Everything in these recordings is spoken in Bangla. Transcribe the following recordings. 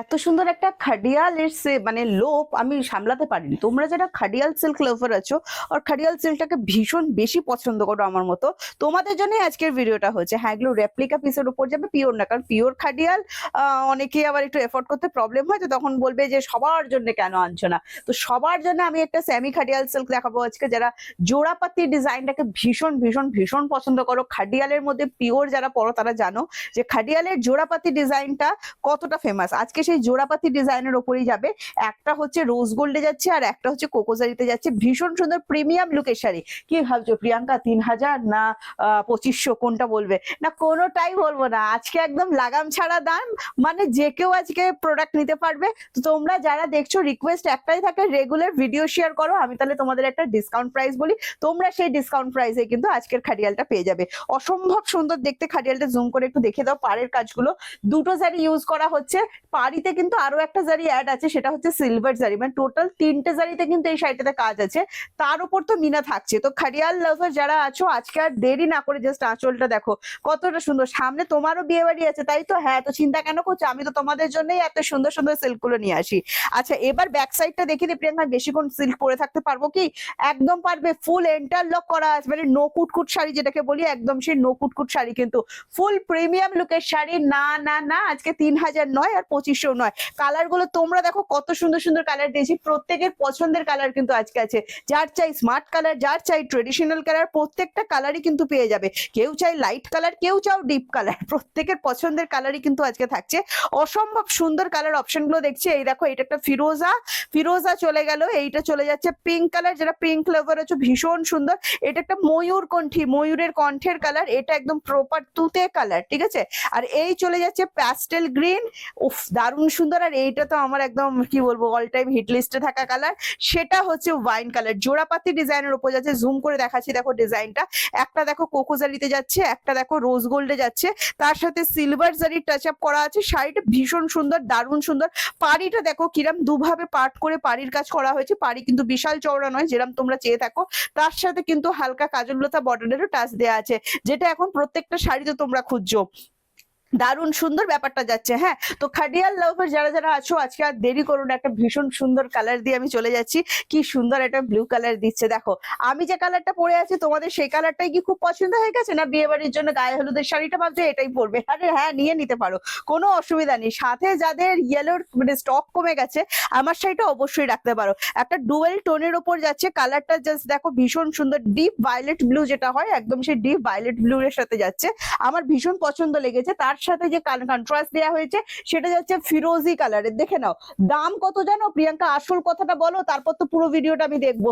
এত সুন্দর একটা খাডিয়ালের মানে লোভ আমি সামলাতে পারিনি। তোমরা যারা খাডিয়াল সিল্ক লাভার আছো আর খাডিয়াল সিল্কটাকে ভীষণ বেশি পছন্দ করো আমার মতো, তোমাদের জন্যই আজকের ভিডিওটা হচ্ছে। হ্যাঁ, এগুলো রেপ্লিকা পিসের উপর যাবে, পিওর না, কারণ পিওর খাডিয়াল অনেকেই আবার একটু এফোর্ড করতে প্রবলেম হয়, তো তখন বলবে যে সবার জন্য কেন আনছো না। তো সবার জন্য আমি একটা সেমি খাডিয়াল সিল্ক দেখাবো আজকে। যারা জোড়াপাতি ডিজাইনটাকে ভীষণ ভীষণ ভীষণ পছন্দ করো, খাডিয়ালের মধ্যে পিওর যারা পড়ো তারা জানো যে খাডিয়ালের জোড়াপাতি ডিজাইনটা কতটা ফেমাস। আজকে সেই জোড়াপাতি ডিজাইনের ওপরেই যাবে। একটা হচ্ছে রোজ গোল্ডে যাচ্ছে আর একটা হচ্ছে কোকোজারিতে যাচ্ছে। ভীষণ সুন্দর প্রিমিয়াম লুকের শাড়ি। কি ভাবছো প্রিয়াঙ্কা, 3000 না 2500, কোনটা বলবে? না কোনোটাই বলবো না, আজকে একদম লাগাম ছাড়া দাম, মানে যে কেউ আজকে প্রোডাক্ট নিতে পারবে। তো তোমরা যারা দেখছো, রিকোয়েস্ট একটাই থাকে, রেগুলার ভিডিও শেয়ার করো। আমি তাহলে তোমাদের একটা ডিসকাউন্ট প্রাইস বলি, তোমরা সেই ডিসকাউন্ট প্রাইসে কিন্তু আজকের খাডিয়ালটা পেয়ে যাবে। অসম্ভব সুন্দর দেখতে খাডিয়ালটা, জুম করে একটু দেখে দাও পাড়ের কাজগুলো। দুটো জারি ইউজ করা হচ্ছে, পাড়িতে কিন্তু আরো একটা জারি অ্যাড আছে, সেটা হচ্ছে সিলভার জারি। মানে টোটাল 3টে জারিতে কিন্তু এই শাড়িটাতে কাজ আছে, তার উপর তো মিনা থাকছে। তো খাডিয়াল লাভার যারা আছো, আজকে আর দেরি না করে জাস্ট আঁচলটা দেখো কতটা সুন্দর। সামনে তোমারও বিয়ে বাড়ি আছে, তাই তো? হ্যাঁ, তো চিন্তা কেন করছো, আমি তো তোমাদের জন্যই এত সুন্দর সুন্দর সিল্ক গুলো নিয়ে আসি। আচ্ছা, এবার ব্যাক সাইডটা দেখি দিই প্রিয়াঙ্কা, বেশিক্ষণ সিল্ক পরে থাকতে পারবো কি? একদম পারবে, ফুল এন্টারলক করা আছে, মানে নো কুটকুট শাড়ি যেটাকে বলি, একদম সেই নো কুটকুট শাড়ি, কিন্তু ফুল প্রিমিয়াম লুকের শাড়ি। না না না, আজকে 3000 নয় আর 2500 নয়। কালার গুলো তোমরা দেখো কত সুন্দর সুন্দর কালার দিয়েছি, প্রত্যেকের পছন্দের কালার কিন্তু আজকে আছে। যার চাই স্মার্ট কালার, যার চাই ট্রেডিশনাল কালার, প্রত্যেকটা কালারই কিন্তু পেয়ে যাবে। কেউ চাই লাইট কালার, কেউ চাও ডিপ কালার, প্রত্যেকের পছন্দের কালারই কিন্তু আজকে থাকছে। অসম্ভব সুন্দর কালার অপশন গুলো দেখছি। এই দেখো, এটা একটা ফিরোজা, ফিরোজা চলে গেল, এইটা চলে যাচ্ছে পিঙ্ক কালার, যারা পিঙ্ক লাভার আছো ভীষণ সুন্দর। এটা একটা ময়ূর কণ্ঠী, ময়ূরের কণ্ঠের কালার, এটা একদম প্রপার তুতে কালার, ঠিক আছে। আর এই চলে যাচ্ছে প্যাস্টেল গ্রিন, উফ দারুণ সুন্দর। আর এইটা তো আমার একদম কি বলবো, অল টাইম হিট লিস্টে থাকা কালার, সেটা হচ্ছে ওয়াইন কালার। জোড়াপাতি ডিজাইনের উপর যাচ্ছে, জুম করে দেখাচ্ছি দেখো ডিজাইনটা। একটা দেখো কোকোজারিতে যাচ্ছে, একটা দেখো রোজ গোল্ডে যাচ্ছে, তার সাথে সিলভার জারি টাচ আপ করা আছে। শাড়িটা ভীষণ সুন্দর, দারুণ সুন্দর। পাড়িটা দেখো কিরম দুভাবে পার্ট করে পাড়ির কাজ করা হয়েছে। পাড়ি কিন্তু বিশাল চওড়া নয়, যেরকম তোমরা চেয়ে থাকো। তার সাথে কিন্তু হালকা কাজললতা বর্ডারেরও টাচ দেওয়া আছে, যেটা এখন প্রত্যেকটা শাড়িতে তোমরা খুঁজছো। দারুণ সুন্দর ব্যাপারটা যাচ্ছে। হ্যাঁ, তো খাডিয়াল লাভার যারা যারা আছো, আজকে আর দেরি করুন, একটা ভীষণ সুন্দর কালার দিয়ে আমি চলে যাচ্ছি। কি সুন্দর একটা ব্লু কালার দিচ্ছে দেখো। আমি যে কালারটা পরে আছি, তোমাদের সেই কালারটাই কি খুব পছন্দ হয়ে গেছে? না বিয়ে বাড়ির জন্য গায়ে হলুদের শাড়িটা ভাবছো এটাই পরবে? আরে হ্যাঁ, নিয়ে নিতে পারো, কোনো অসুবিধা নেই। সাথে যাদের ইয়েলোর মানে স্টক কমে গেছে, আমার শাড়িটা অবশ্যই রাখতে পারো। একটা ডুয়েল টোনের ওপর যাচ্ছে, কালারটা জাস্ট দেখো ভীষণ সুন্দর, ডিপ ভায়োলেট ব্লু যেটা হয়, একদম সেই ডিপ ভায়োলেট ব্লু এর সাথে যাচ্ছে। আমার ভীষণ পছন্দ লেগেছে। তার সাথে যে কন্ট্রাস্ট দেওয়া হয়েছে সেটা যাচ্ছে ফিরোজি কালারের। দেখে নাও, দাম কত জানো প্রিয়াঙ্কা? আসল কথাটা বলো, তারপর তো পুরো ভিডিওটা আমি দেখবো।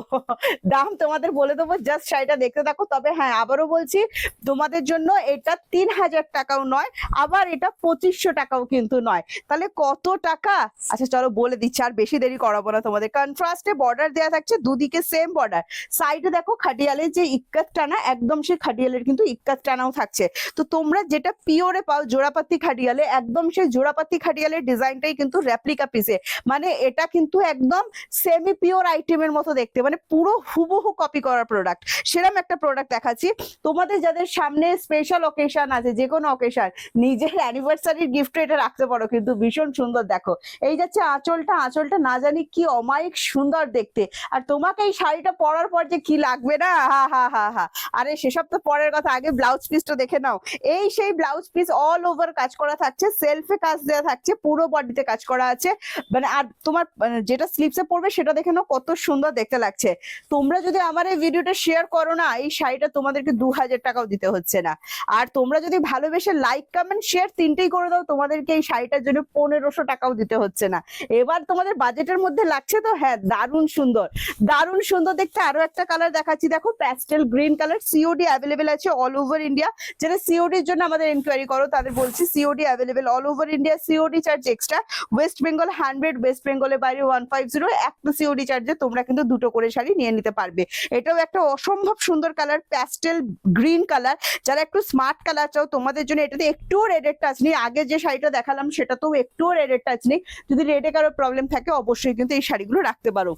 দাম তোমাদের বলে দেবো, জাস্ট শাড়িটা দেখতে থাকো। তবে হ্যাঁ, আবারও বলছি, তোমাদের জন্য এটা 3000 টাকাও নয়, আবার এটা 2500 টাকাও কিন্তু নয়। তাহলে কত টাকা? আচ্ছা চলো বলে দিচ্ছি, আর বেশি দেরি করাবো না তোমাদের। কন্ট্রাস্টে বর্ডার দেওয়া থাকছে, দুদিকে সেম বর্ডার। সাইডে দেখো খাডিয়ালের যে ইক্কাত টানা, একদম সে খাডিয়ালের কিন্তু ইক্কাত টানাও থাকছে। তো তোমরা যেটা পিওরে পাও জোড়াপাতি খাডিয়ালে, একদম সেই জোড়াপাতি খাডিয়ালের ডিজাইনটাই কিন্তু রেপ্লিকা পিসে। মানে এটা কিন্তু একদম সেমি পিওর আইটেমের মতো দেখতে, মানে পুরো হুবহু কপি করা প্রোডাক্ট। সেরকম একটা প্রোডাক্ট দেখাচ্ছি তোমাদের, যাদের সামনে স্পেশাল অকেশন আছে, যে কোনো অকেশন, নিজের অ্যানিভার্সারির গিফট এটা রাখতে পারো, কিন্তু ভীষণ সুন্দর। দেখো এই যাচ্ছে আঁচলটা, আঁচলটা না জানি কি অমায়িক সুন্দর দেখতে। আর তোমাকে এই শাড়িটা পরার পর যে কি লাগবে না, হা হা হা হা। আরে সেসব তো পরের কথা, আগে ব্লাউজ পিসটা দেখে নাও। এই সেই ব্লাউজ পিস, অল ওভার কাজ করা থাকছে, সেলফে কাজ দেওয়া থাকছে, পুরো বডিতে কাজ করা আছে। মানে আর তোমার যেটা স্লিপসে পড়বে সেটা দেখে নাও কত সুন্দর দেখতে লাগছে। তোমরা যদি আমার এই ভিডিওটা শেয়ার করো না, এই শাড়িটা তোমাদেরকে 2000 টাকাও দিতে হচ্ছে না। আর তোমরা যদি ভালোবেসে লাইক কমেন্ট শেয়ার তিনটেই করে দাও, তোমাদেরকে এই শাড়িটার জন্য 1500 টাকাও দিতে হচ্ছে না। এবার তোমাদের বাজেটের মধ্যে লাগছে তো? হ্যাঁ, দারুণ সুন্দর, দারুণ সুন্দর দেখতে। আরো একটা কালার দেখাচ্ছি দেখো, pastel green colour. COD available আছে অল ওভার ইন্ডিয়া। যারা সিওডির জন্য আমাদের ইনকোয়ারি করো তাদের বলছি, COD available all over India. COD charge extra, West Bengal 100, West বেঙ্গলের বাইরে 150। একটা সিওডি চার্জে তোমরা কিন্তু দুটো করে শাড়ি নিয়ে নিতে পারবে। এটাও একটা অসম্ভব সুন্দর কালার, প্যাস্টেল গ্রিন কালার। যারা একটু স্মার্ট কালার চাও, তোমাদের জন্য এটাতে একটুও রেডের টাচ নেই। আগে যে শাড়িটা দেখালাম সেটাতেও একটুও রেডের টাচ নেই। যদি রেডে কারো প্রবলেম থাকে, অবশ্যই কিন্তু এই শাড়িগুলো রাখতে পারো।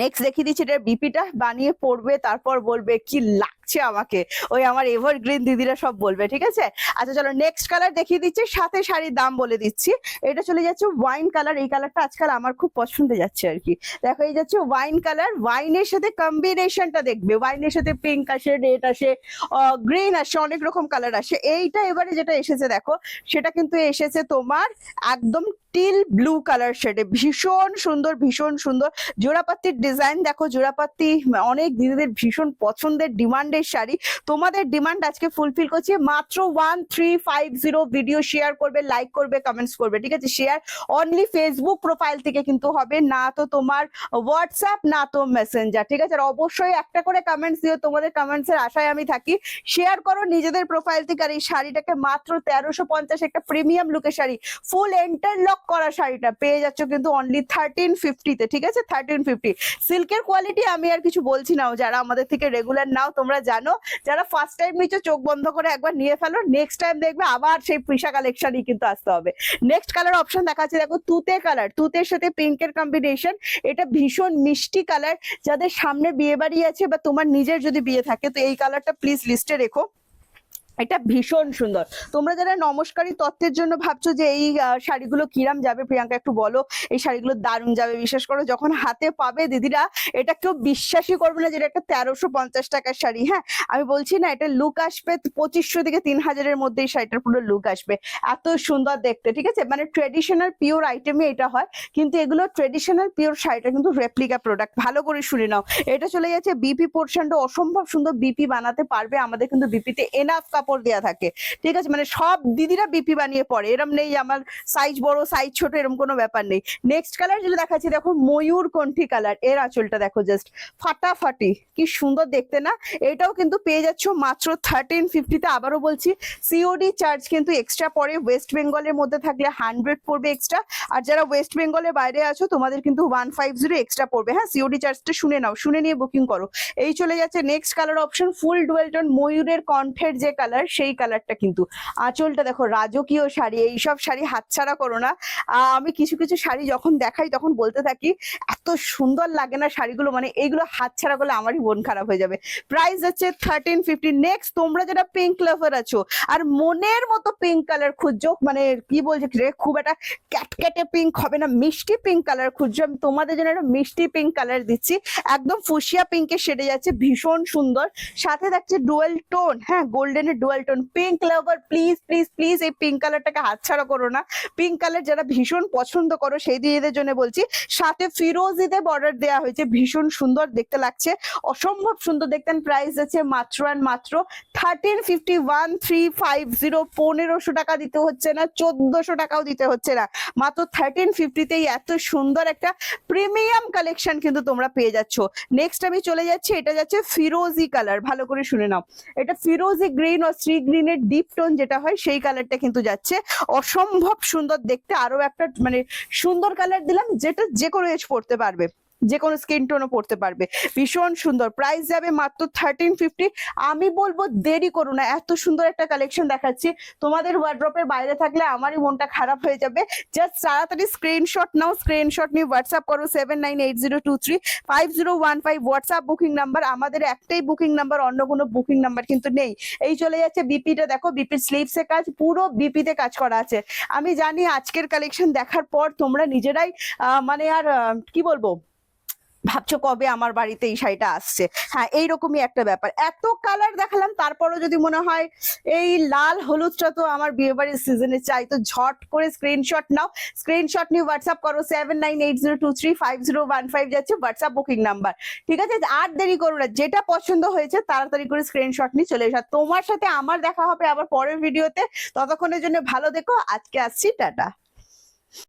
নেক্সট দেখিয়ে দিচ্ছি, এটা বিপিটা বানিয়ে পড়বে, তারপর বলবে কি লাগছে আমাকে, ওই আমার এভারগ্রিন দিদিরা সব বলবে, ঠিক আছে। আচ্ছা চলো নেক্সট কালার দেখিয়ে দিচ্ছি, সাথে শাড়ির দাম বলে দিচ্ছি। এটা চলে যাচ্ছে ওয়াইন কালার, এই কালারটা আজকাল আমার খুব পছন্দ যাচ্ছে আর কি। দেখো এই যাচ্ছে ওয়াইন কালার, ওয়াইনের সাথে কম্বিনেশনটা দেখবে, ওয়াইনের সাথে পিঙ্ক আসে, রেড আসে, গ্রিন আসে, অনেক রকম কালার আসে। এইটা এবারে যেটা এসেছে দেখো, সেটা কিন্তু এসেছে তোমার একদম টিল ব্লু কালার শেডে, ভীষণ সুন্দর, ভীষণ সুন্দর। জোড়াপাত্তির ডিজাইন দেখো, জোড়াপাত্তি অনেক দিদিদের ভীষণ পছন্দের ডিমান্ডের শাড়ি, তোমাদের ডিমান্ড আজকে ফুলফিল করছে। মাত্র 1350, ভিডিও শেয়ার করবে, লাইক করবে, কমেন্টস করবে, ঠিক আছে। শেয়ার অনলি ফেসবুক প্রোফাইল থেকে কিন্তু হবে না, তো তোমার হোয়াটসঅ্যাপ না তো মেসেঞ্জার, ঠিক আছে। আর অবশ্যই একটা করে কমেন্টস দিও, তোমাদের কমেন্টস এর আশায় আমি থাকি। শেয়ার করো নিজেদের প্রোফাইল থেকে। আর এই শাড়িটাকে মাত্র 1350, একটা প্রিমিয়াম লুকের শাড়ি, ফুল এন্টারলক করা শাড়িটা পেয়ে যাচ্ছ কিন্তু অনলি 1350 তে, ঠিক আছে। 1350 সিল্কের কোয়ালিটি আমি আর কিছু বলছি না, যারা আমাদের থেকে রেগুলার নাও তোমরা জানো, যারা ফার্স্ট টাইম নিচ্ছ চোখ বন্ধ করে একবার নিয়ে ফেলো, নেক্সট টাইম দেখবে আবার সেই পৃষা কালেকশনই কিন্তু আসতে হবে। নেক্সট কালার অপশন দেখাচ্ছে দেখো, তুতে কালার, তুতের সাথে পিঙ্কের কম্বিনেশন, এটা ভীষণ মিষ্টি কালার। যাদের সামনে বিয়ে বাড়ি আছে বা তোমার নিজের যদি বিয়ে থাকে, তো এই কালারটা প্লিজ লিস্টে রেখো, এটা ভীষণ সুন্দর। তোমরা যারা নমস্কারী তত্ত্বের জন্য ভাবছো যে এই শাড়িগুলো কিরাম যাবে, প্রিয়াঙ্কা একটু বলো। এই শাড়িগুলো দারুণ যাবে, বিশেষ করে যখন হাতে পাবে দিদিরা, এটা কেউ বিশ্বাসই করবে না যে এটা একটা 1350 টাকার শাড়ি। হ্যাঁ আমি বলছি না, এটা লুক আসবে 2500 থেকে 3000-এর মধ্যে, এই শাড়িটার পুরো লুক আসবে, এত সুন্দর দেখতে, ঠিক আছে। মানে ট্রেডিশনাল পিওর আইটেমে এটা হয়, কিন্তু এগুলো ট্রেডিশনাল পিওর শাড়িটা কিন্তু রেপ্লিকা প্রোডাক্ট, ভালো করে শুনে নাও। এটা চলে যাচ্ছে বিপি পোর্শনটা, অসম্ভব সুন্দর বিপি বানাতে পারবে, আমাদের কিন্তু বিপিতে এনাফ কাপড় দেওয়া থাকে, ঠিক আছে। মানে সব দিদিরা বিপি বানিয়ে পড়ে, এরম নেই আমার সাইজ বড় সাইজ ছোট, এরকম কোনো ব্যাপার নেই। নেক্সট কালার যেটা দেখাচ্ছি দেখো, ময়ূর কণ্ঠী কালার, এর আঁচলটা দেখো জাস্ট ফাটাফাটি, কি সুন্দর দেখতে না। এটাও কিন্তু পেয়ে যাচ্ছ মাত্র 1350-তে। আবারও বলছি, সিওডি চার্জ কিন্তু এক্সট্রা পড়ে, ওয়েস্ট বেঙ্গলের মধ্যে থাকলে 100 পড়বে এক্সট্রা, আর যারা ওয়েস্ট বেঙ্গলের বাইরে আছো তোমাদের কিন্তু 150 এক্সট্রা পড়বে। হ্যাঁ সিওডি চার্জটা শুনে নাও, শুনে নিয়ে বুকিং করো। এই চলে যাচ্ছে নেক্সট কালার অপশন, ফুল ডুয়েল টোন ময়ূরের কণ্ঠের যে কালার, সেই কালারটা কিন্তু। আঁচলটা দেখো, রাজকীয় শাড়ি, এইসব শাড়ি হাতছাড়া করো না। আমি কিছু কিছু শাড়ি যখন দেখাই তখন বলতে থাকি এত সুন্দর লাগে না শাড়িগুলো, মানে এইগুলো হাতছাড়া করলে আমারই মন খারাপ হয়ে যাবে। প্রাইস হচ্ছে 1350। নেক্সট তোমরা যারা পিঙ্ক লাভার আছো আর মনের মতো পিঙ্ক কালার খুঁজছো, মানে কি বলছে রে, খুব একটা ক্যাটক্যাটে পিঙ্ক হবে না, মিষ্টি পিঙ্ক কালার খুঁজছো, আমি তোমাদের জন্য একটা মিষ্টি পিঙ্ক কালার দিচ্ছি, একদম ফুসিয়া পিঙ্কে সেরে যাচ্ছে, ভীষণ সুন্দর। সাথে থাকছে ডুয়েল টোন, হ্যাঁ গোল্ডেনের dual tone. Pink lover please please please এই পিঙ্ক কালারটাকে হাতছাড়া করো না। পিঙ্ক কালার যারা ভীষণ পছন্দ করো সেই দিদিদের জন্য বলছি। সাথে ফিরোজিতে বর্ডার দেওয়া হয়েছে, ভীষণ সুন্দর দেখতে লাগছে, অসম্ভব সুন্দর দেখতেন। প্রাইস আছে মাত্র আর মাত্র 1350, 1350। 1500 টাকা দিতে হচ্ছে না, 1400 টাকাও দিতে হচ্ছে না, মাত্র 1350-তেই এত সুন্দর একটা প্রিমিয়াম কালেকশন কিন্তু তোমরা পেয়ে যাচ্ছ। নেক্সট আমি চলে যাচ্ছি, এটা যাচ্ছে ফিরোজি কালার, ভালো করে শুনে নাও, এটা ফিরোজি গ্রিন ও সি গ্রিনের ডিপ টোন যেটা হয় সেই কালারটা কিন্তু যাচ্ছে, অসম্ভব সুন্দর দেখতে। আরো একটা মানে সুন্দর কালার দিলাম, যেটা যে কোনো এজ পড়তে পারবে, যে কোনো স্কিন টোনও পড়তে পারবে, ভীষণ সুন্দর। প্রাইস যাবে মাত্র 1350। আমি বলবো দেরি করো না, এত সুন্দর একটা কালেকশন দেখাচ্ছি, তোমাদের ওয়ার্ড্রপের বাইরে থাকলে আমারই মনটা খারাপ হয়ে যাবে। জাস্ট তাড়াতাড়ি স্ক্রিনশট নাও, স্ক্রিনশট নিয়ে হোয়াটসঅ্যাপ করো 7980235015, হোয়াটসঅ্যাপ বুকিং নাম্বার, আমাদের একটাই বুকিং নাম্বার, অন্য কোনো বুকিং নাম্বার কিন্তু নেই। এই চলে যাচ্ছে বিপিটা দেখো, বিপির স্লিভসে কাজ, পুরো বিপিতে কাজ করা আছে। আমি জানি আজকের কালেকশন দেখার পর তোমরা নিজেরাই মানে আর কি বলবো, ভাবছো কবে আমার বাড়িতে এই শাড়িটা আসছে। হ্যাঁ এইরকমই একটা ব্যাপার, এত কালার দেখালাম তারপরও যদি মনে হয় এই লাল হলুদটা তো আমার বিয়ে বাড়ির সিজনে চাই, তো ঝট করে স্ক্রিনশট নাও, স্ক্রিনশট নিয়ে হোয়াটসঅ্যাপ করো 7980235015 যাচ্ছে হোয়াটসঅ্যাপ বুকিং নাম্বার, ঠিক আছে। আর দেরি করো না, যেটা পছন্দ হয়েছে তাড়াতাড়ি করে স্ক্রিনশট নিয়ে চলে এসো। তোমার সাথে আমার দেখা হবে আবার পরের ভিডিওতে, ততক্ষণের জন্য ভালো দেখো, আজকে আসছি, টাটা।